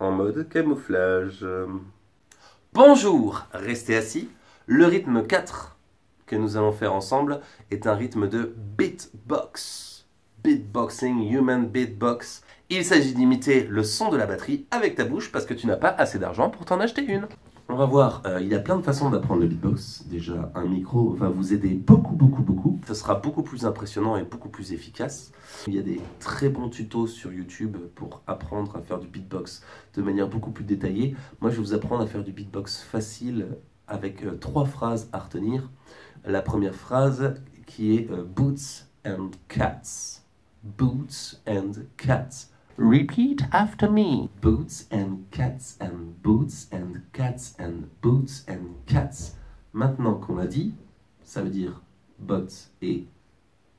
en mode camouflage. Bonjour, restez assis. Le rythme 4 que nous allons faire ensemble est un rythme de beatbox. Beatboxing, human beatbox. Il s'agit d'imiter le son de la batterie avec ta bouche parce que tu n'as pas assez d'argent pour t'en acheter une. On va voir, il y a plein de façons d'apprendre le beatbox. Déjà, un micro va vous aider beaucoup. Ce sera beaucoup plus impressionnant et beaucoup plus efficace. Il y a des très bons tutos sur YouTube pour apprendre à faire du beatbox de manière beaucoup plus détaillée. Moi, je vais vous apprendre à faire du beatbox facile avec 3 phrases à retenir. La première phrase qui est Boots and Cats. Boots and Cats. Repeat after me. Boots and cats and boots and cats and boots and cats. Maintenant qu'on l'a dit, ça veut dire bottes et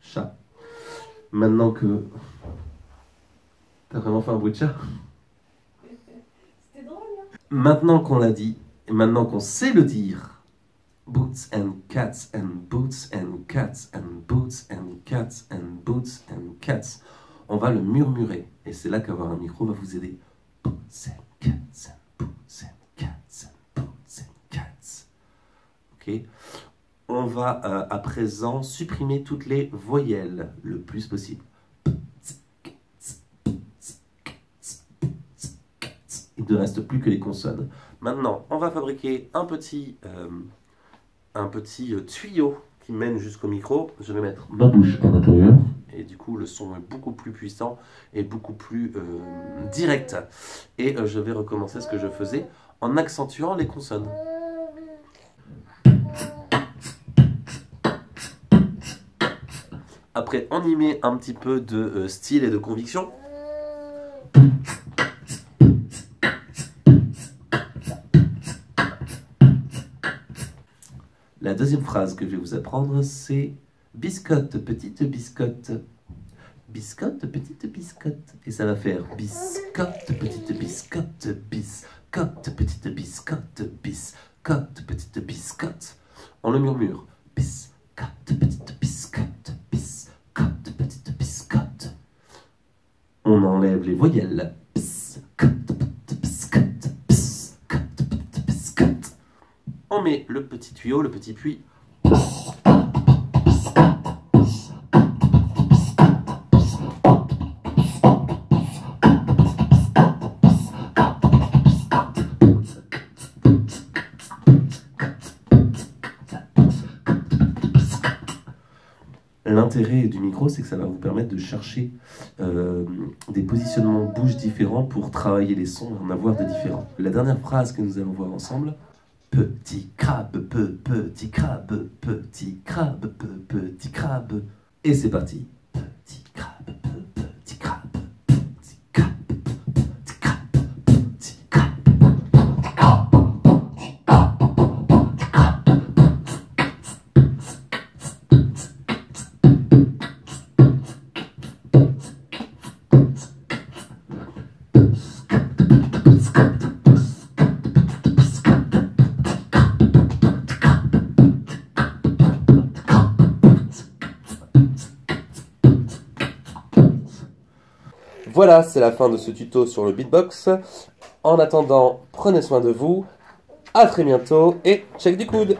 chat. Maintenant que... T'as vraiment fait un bruit de chat? C'était drôle, hein? Maintenant qu'on l'a dit, et maintenant qu'on sait le dire, boots and cats and boots and cats and boots and cats and boots and cats. On va le murmurer. Et c'est là qu'avoir un micro va vous aider. Boots and cats and boots and cats and boots and cats. Ok. On va à présent supprimer toutes les voyelles le plus possible. Il ne reste plus que les consonnes. Maintenant, on va fabriquer un petit tuyau qui mène jusqu'au micro. Je vais mettre ma bouche à l'intérieur. Et du coup, le son est beaucoup plus puissant et beaucoup plus direct. Et je vais recommencer ce que je faisais en accentuant les consonnes. Après, on y met un petit peu de style et de conviction. La deuxième phrase que je vais vous apprendre, c'est biscotte, petite biscotte. Biscotte, petite biscotte. Et ça va faire biscotte, petite biscotte, biscotte, petite biscotte, biscotte, petite biscotte. On le murmure. Biscotte, petite biscotte, biscotte, petite biscotte. On enlève les voyelles. Biscotte, petite biscotte, biscotte, petite biscotte. On met le petit tuyau, le petit puits. L'intérêt du micro, c'est que ça va vous permettre de chercher des positionnements de bouche différents pour travailler les sons et en avoir de différents. La dernière phrase que nous allons voir ensemble. Petit crabe, petit crabe, petit crabe, petit crabe. Et c'est parti. Petit crabe, petit crabe, petit crabe, petit crabe, petit crabe, petit Voilà, c'est la fin de ce tuto sur le beatbox. En attendant, prenez soin de vous. À très bientôt et check du coude.